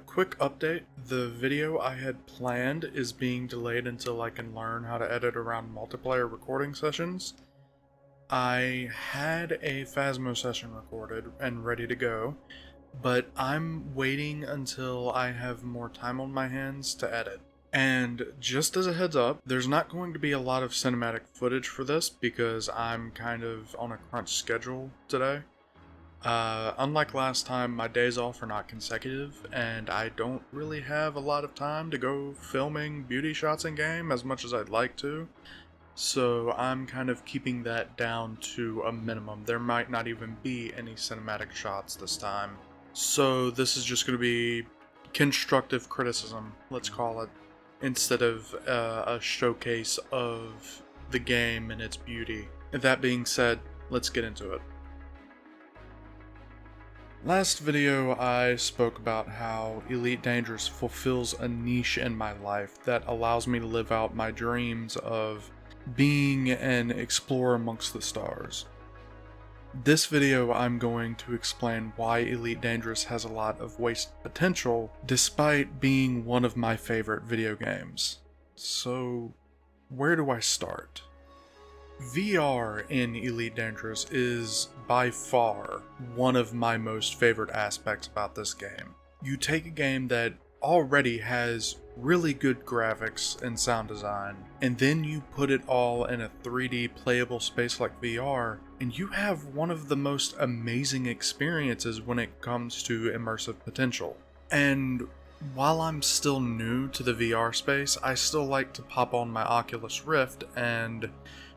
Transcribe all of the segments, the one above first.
Quick update. The video I had planned is being delayed until I can learn how to edit around multiplayer recording sessions. I had a Phasmo session recorded and ready to go, but I'm waiting until I have more time on my hands to edit. And just as a heads up, there's not going to be a lot of cinematic footage for this because I'm kind of on a crunch schedule today. Unlike last time, my days off are not consecutive, and I don't really have a lot of time to go filming beauty shots in game as much as I'd like to. So I'm kind of keeping that down to a minimum. There might not even be any cinematic shots this time. So this is just going to be constructive criticism, let's call it, instead of a showcase of the game and its beauty. That being said, let's get into it. Last video I spoke about how Elite Dangerous fulfills a niche in my life that allows me to live out my dreams of being an explorer amongst the stars. This video I'm going to explain why Elite Dangerous has a lot of wasted potential despite being one of my favorite video games. So, where do I start? VR in Elite Dangerous is by far one of my most favorite aspects about this game. You take a game that already has really good graphics and sound design, and then you put it all in a 3D playable space like VR, and you have one of the most amazing experiences when it comes to immersive potential. And while I'm still new to the VR space, I still like to pop on my Oculus Rift and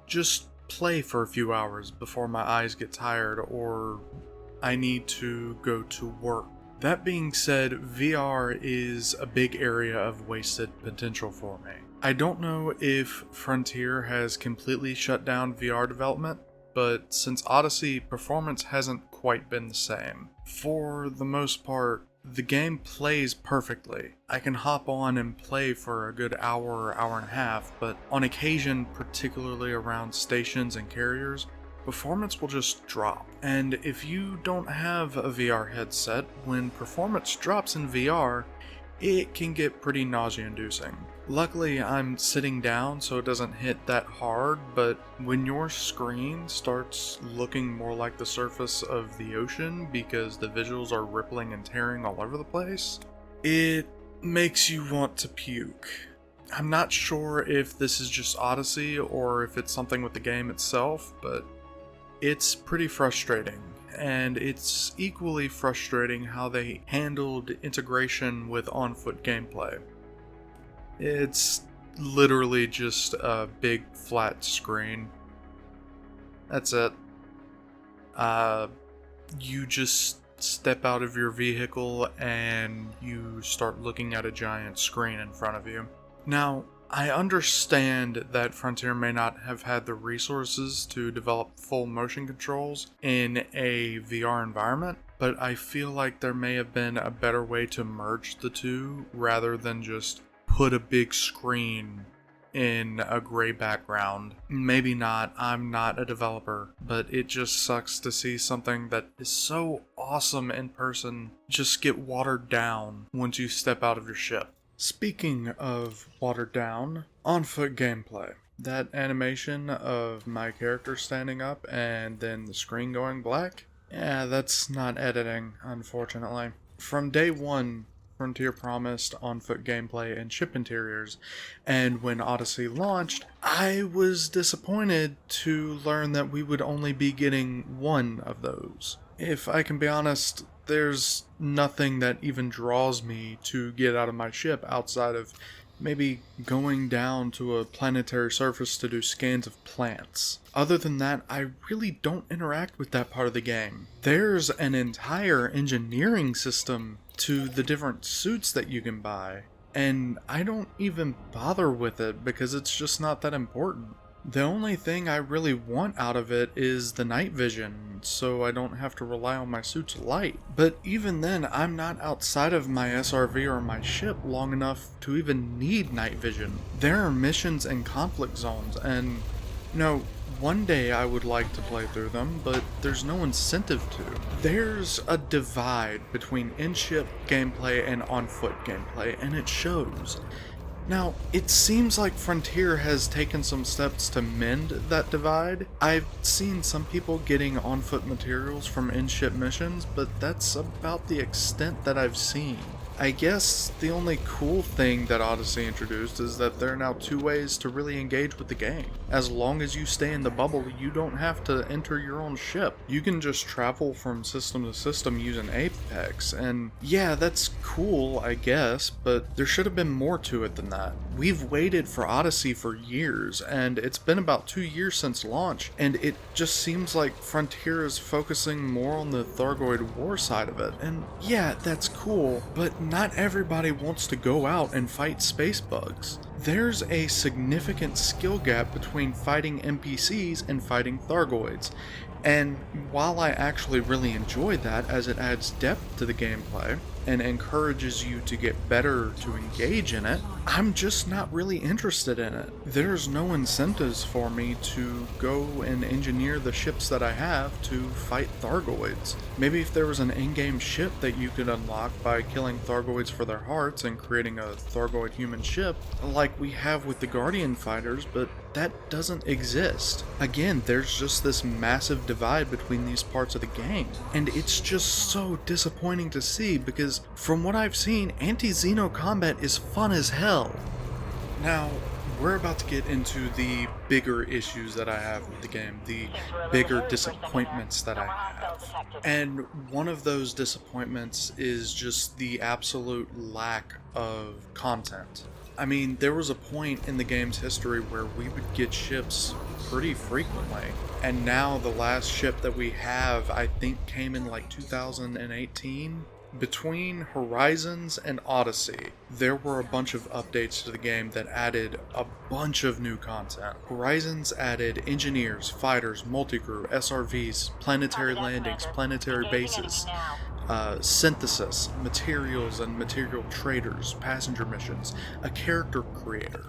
just play for a few hours before my eyes get tired or I need to go to work. That being said, VR is a big area of wasted potential for me. I don't know if Frontier has completely shut down VR development, but since Odyssey, performance hasn't quite been the same. For the most part, the game plays perfectly. I can hop on and play for a good hour or hour and a half, but on occasion, particularly around stations and carriers, performance will just drop. And if you don't have a VR headset, when performance drops in VR, it can get pretty nausea-inducing. Luckily, I'm sitting down so it doesn't hit that hard, but when your screen starts looking more like the surface of the ocean because the visuals are rippling and tearing all over the place, it makes you want to puke. I'm not sure if this is just Odyssey or if it's something with the game itself, but it's pretty frustrating. And it's equally frustrating how they handled integration with on-foot gameplay. It's literally just a big flat screen. That's it. You just step out of your vehicle and you start looking at a giant screen in front of you. Now, I understand that Frontier may not have had the resources to develop full motion controls in a VR environment, but I feel like there may have been a better way to merge the two rather than just put a big screen in a gray background. Maybe not, I'm not a developer, but it just sucks to see something that is so awesome in person just get watered down once you step out of your ship. Speaking of watered down, on-foot gameplay. That animation of my character standing up and then the screen going black? Yeah, that's not editing, unfortunately. From day one, Frontier promised on-foot gameplay and ship interiors, and when Odyssey launched, I was disappointed to learn that we would only be getting one of those. If I can be honest, there's nothing that even draws me to get out of my ship outside of maybe going down to a planetary surface to do scans of plants. Other than that, I really don't interact with that part of the game. There's an entire engineering system to the different suits that you can buy, and I don't even bother with it because it's just not that important. The only thing I really want out of it is the night vision, so I don't have to rely on my suit's light. But even then, I'm not outside of my SRV or my ship long enough to even need night vision. There are missions and conflict zones, and One day I would like to play through them, but there's no incentive to. There's a divide between in-ship gameplay and on-foot gameplay, and it shows. Now, it seems like Frontier has taken some steps to mend that divide. I've seen some people getting on-foot materials from in-ship missions, but that's about the extent that I've seen. I guess the only cool thing that Odyssey introduced is that there are now 2 ways to really engage with the game. As long as you stay in the bubble, you don't have to enter your own ship. You can just travel from system to system using Apex, and yeah, that's cool, I guess, but there should have been more to it than that. We've waited for Odyssey for years, and it's been about 2 years since launch, and it just seems like Frontier is focusing more on the Thargoid War side of it, and yeah, that's cool, but not everybody wants to go out and fight space bugs. There's a significant skill gap between fighting NPCs and fighting Thargoids, and while I actually really enjoy that as it adds depth to the gameplay and encourages you to get better to engage in it, I'm just not really interested in it. There's no incentives for me to go and engineer the ships that I have to fight Thargoids. Maybe if there was an in-game ship that you could unlock by killing Thargoids for their hearts and creating a Thargoid human ship, like we have with the Guardian fighters, but that doesn't exist. Again, there's just this massive divide between these parts of the game, and it's just so disappointing to see because from what I've seen, anti-Xeno combat is fun as hell. Now, we're about to get into the bigger issues that I have with the game, the bigger disappointments that I have. And one of those disappointments is just the absolute lack of content. I mean, there was a point in the game's history where we would get ships pretty frequently, and now the last ship that we have, I think, came in like 2018. Between Horizons and Odyssey, there were a bunch of updates to the game that added a bunch of new content. Horizons added engineers, fighters, multicrew, SRVs, planetary landings, planetary bases, synthesis, materials and material traders, passenger missions, a character creator.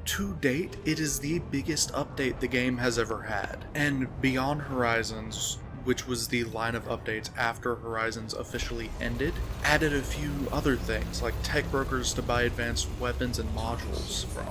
To date, it is the biggest update the game has ever had. And Beyond Horizons, which was the line of updates after Horizons officially ended, added a few other things, like tech brokers to buy advanced weapons and modules from,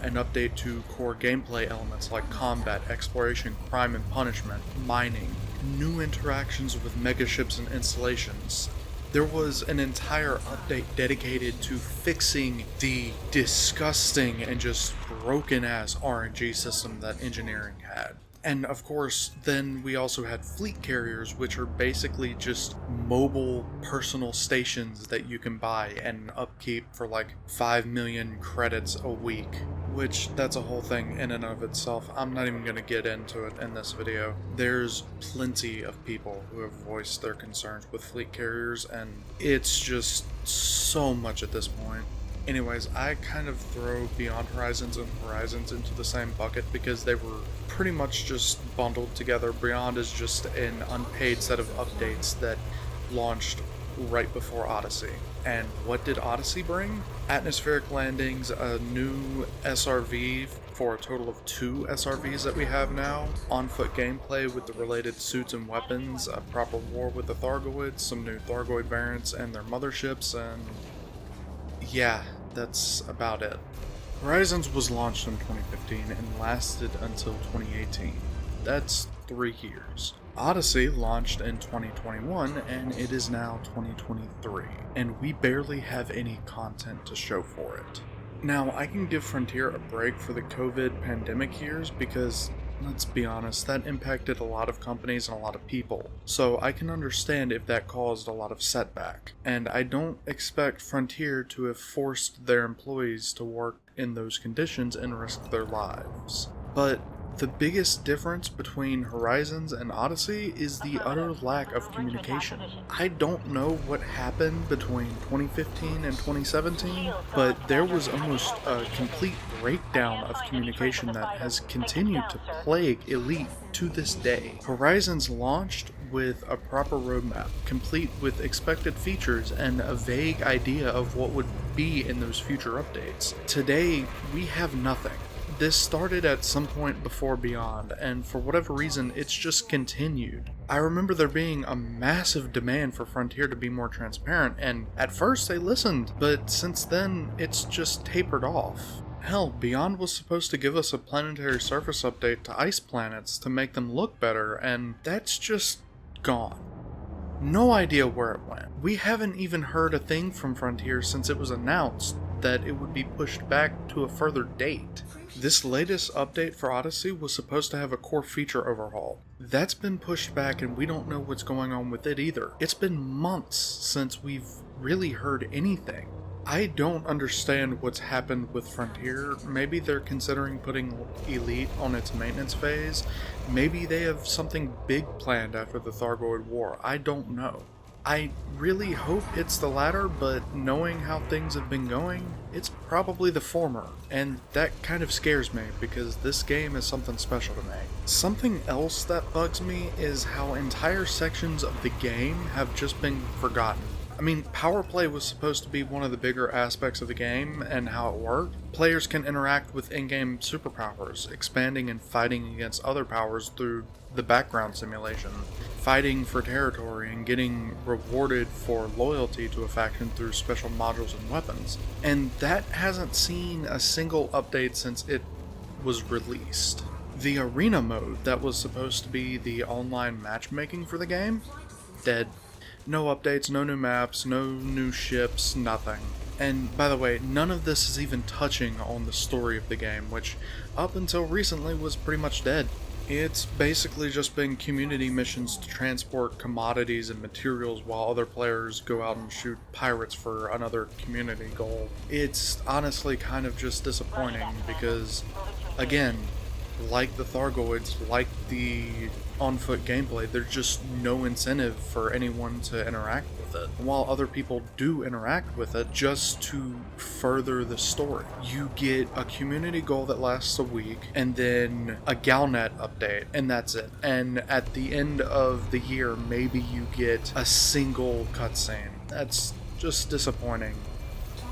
an update to core gameplay elements like combat, exploration, crime and punishment, mining, new interactions with megaships and installations. There was an entire update dedicated to fixing the disgusting and just broken-ass RNG system that engineering had. And of course, then we also had fleet carriers, which are basically just mobile personal stations that you can buy and upkeep for like 5 million credits a week, which that's a whole thing in and of itself. I'm not even going to get into it in this video. There's plenty of people who have voiced their concerns with fleet carriers, and it's just so much at this point. Anyways, I kind of throw Beyond Horizons and Horizons into the same bucket because they were pretty much just bundled together. Beyond is just an unpaid set of updates that launched right before Odyssey. And what did Odyssey bring? Atmospheric landings, a new SRV for a total of 2 SRVs that we have now, on-foot gameplay with the related suits and weapons, a proper war with the Thargoids, some new Thargoid variants and their motherships, and yeah, that's about it. Horizons was launched in 2015 and lasted until 2018. That's 3 years. Odyssey launched in 2021 and it is now 2023, and we barely have any content to show for it. Now, I can give Frontier a break for the COVID pandemic years because, let's be honest, that impacted a lot of companies and a lot of people. So I can understand if that caused a lot of setback. And I don't expect Frontier to have forced their employees to work in those conditions and risk their lives. But the biggest difference between Horizons and Odyssey is the utter lack of communication. I don't know what happened between 2015 and 2017, but there was almost a complete breakdown of communication that has continued to plague Elite to this day. Horizons launched with a proper roadmap, complete with expected features and a vague idea of what would be in those future updates. Today, we have nothing. This started at some point before Beyond, and for whatever reason, it's just continued. I remember there being a massive demand for Frontier to be more transparent, and at first they listened, but since then, it's just tapered off. Hell, Beyond was supposed to give us a planetary surface update to ice planets to make them look better, and that's just gone. No idea where it went. We haven't even heard a thing from Frontier since it was announced that it would be pushed back to a further date. This latest update for Odyssey was supposed to have a core feature overhaul. That's been pushed back and we don't know what's going on with it either. It's been months since we've really heard anything. I don't understand what's happened with Frontier. Maybe they're considering putting Elite on its maintenance phase. Maybe they have something big planned after the Thargoid War. I don't know. I really hope it's the latter, but knowing how things have been going, it's probably the former. And that kind of scares me because this game is something special to me. Something else that bugs me is how entire sections of the game have just been forgotten. I mean, power play was supposed to be one of the bigger aspects of the game and how it worked. Players can interact with in-game superpowers, expanding and fighting against other powers through the background simulation, fighting for territory and getting rewarded for loyalty to a faction through special modules and weapons. And that hasn't seen a single update since it was released. The arena mode that was supposed to be the online matchmaking for the game, dead. No updates, no new maps, no new ships, nothing. And by the way, none of this is even touching on the story of the game, which up until recently was pretty much dead. It's basically just been community missions to transport commodities and materials while other players go out and shoot pirates for another community goal. It's honestly kind of just disappointing because, again, like the Thargoids, like the on-foot gameplay, there's just no incentive for anyone to interact with it. While other people do interact with it just to further the story. You get a community goal that lasts a week, and then a Galnet update, and that's it. And at the end of the year, maybe you get a single cutscene. That's just disappointing.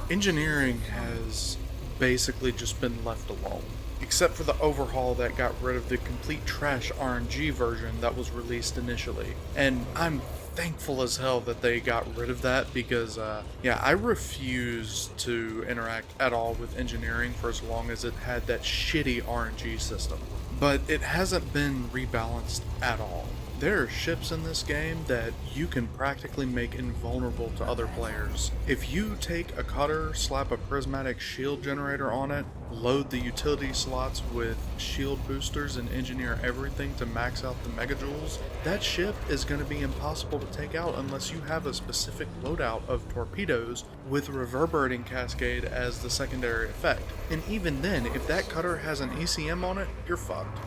Engineering has basically just been left alone. Except for the overhaul that got rid of the complete trash RNG version that was released initially. And I'm thankful as hell that they got rid of that because, I refuse to interact at all with engineering for as long as it had that shitty RNG system. But it hasn't been rebalanced at all. There are ships in this game that you can practically make invulnerable to other players. If you take a cutter, slap a prismatic shield generator on it, load the utility slots with shield boosters and engineer everything to max out the megajoules, that ship is going to be impossible to take out unless you have a specific loadout of torpedoes with reverberating cascade as the secondary effect. And even then, if that cutter has an ECM on it, you're fucked.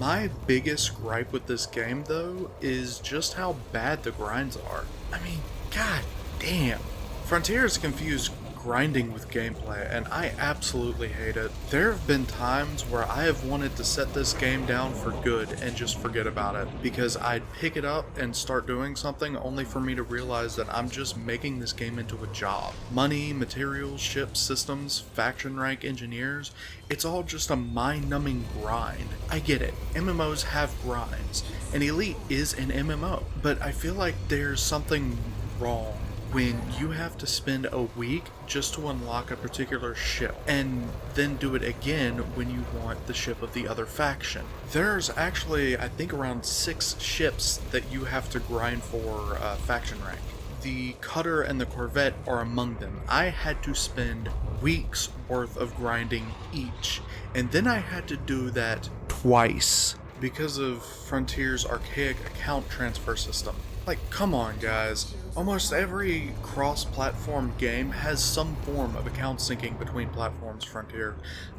My biggest gripe with this game, though, is just how bad the grinds are. I mean, god damn. Frontier has confused grinding with gameplay, and I absolutely hate it. There have been times where I have wanted to set this game down for good and just forget about it, because I'd pick it up and start doing something only for me to realize that I'm just making this game into a job. Money, materials, ships, systems, faction rank engineers, it's all just a mind-numbing grind. I get it, MMOs have grinds, and Elite is an MMO, but I feel like there's something wrong when you have to spend a week just to unlock a particular ship, and then do it again when you want the ship of the other faction. There's actually, I think, around 6 ships that you have to grind for faction rank. The cutter and the corvette are among them. I had to spend weeks worth of grinding each, and then I had to do that twice because of Frontier's archaic account transfer system. Like, come on guys. Almost every cross-platform game has some form of account syncing between platforms, Frontier.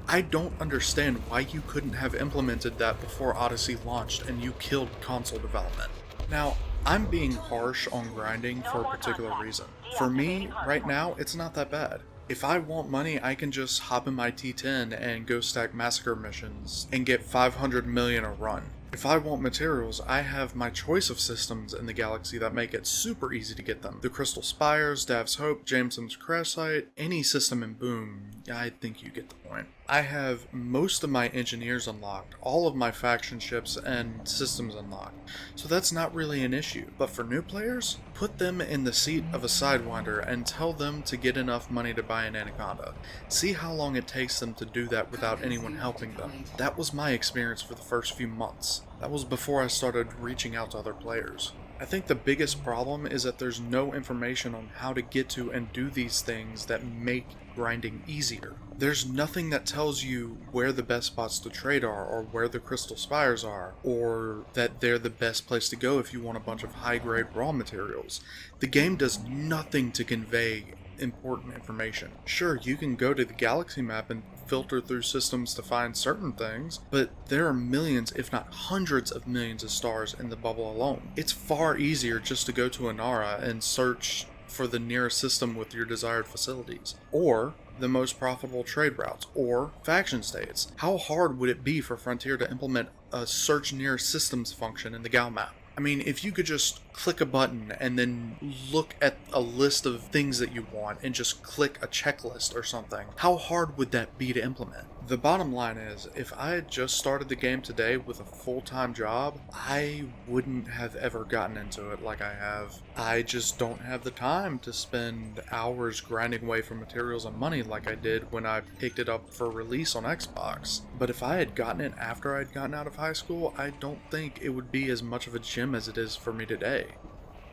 I don't understand why you couldn't have implemented that before Odyssey launched and you killed console development. Now, I'm being harsh on grinding for a particular reason. For me, right now, it's not that bad. If I want money, I can just hop in my T10 and go stack massacre missions and get 500 million a run. If I want materials, I have my choice of systems in the galaxy that make it super easy to get them. The Crystal Spires, Dav's Hope, Jameson's Crash Site, any system in Boom, I think you get the point. I have most of my engineers unlocked, all of my faction ships and systems unlocked, so that's not really an issue. But for new players, put them in the seat of a Sidewinder and tell them to get enough money to buy an Anaconda. See how long it takes them to do that without anyone helping them. That was my experience for the first few months. That was before I started reaching out to other players. I think the biggest problem is that there's no information on how to get to and do these things that make grinding easier. There's nothing that tells you where the best spots to trade are, or where the crystal spires are, or that they're the best place to go if you want a bunch of high-grade raw materials. The game does nothing to convey important information. Sure, you can go to the galaxy map and filter through systems to find certain things, but there are millions, if not hundreds of millions of stars in the bubble alone. It's far easier just to go to Inara and search for the nearest system with your desired facilities, or the most profitable trade routes, or faction states. How hard would it be for Frontier to implement a search near systems function in the Gal map? I mean, if you could just click a button and then look at a list of things that you want and just click a checklist or something, how hard would that be to implement? The bottom line is, if I had just started the game today with a full-time job, I wouldn't have ever gotten into it like I have. I just don't have the time to spend hours grinding away for materials and money like I did when I picked it up for release on Xbox. But if I had gotten it after I'd gotten out of high school, I don't think it would be as much of a gym as it is for me today.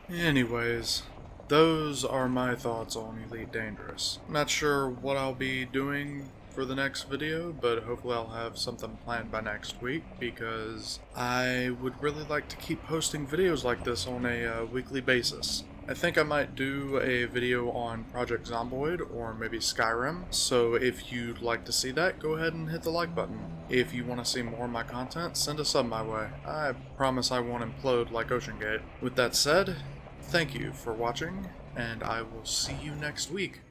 Anyways, those are my thoughts on Elite Dangerous. Not sure what I'll be doing for the next video, but hopefully I'll have something planned by next week, because I would really like to keep posting videos like this on a weekly basis. I think I might do a video on Project Zomboid or maybe Skyrim, so if you'd like to see that, go ahead and hit the like button. If you want to see more of my content, send a sub my way. I promise I won't implode like OceanGate. With that said, thank you for watching, and I will see you next week.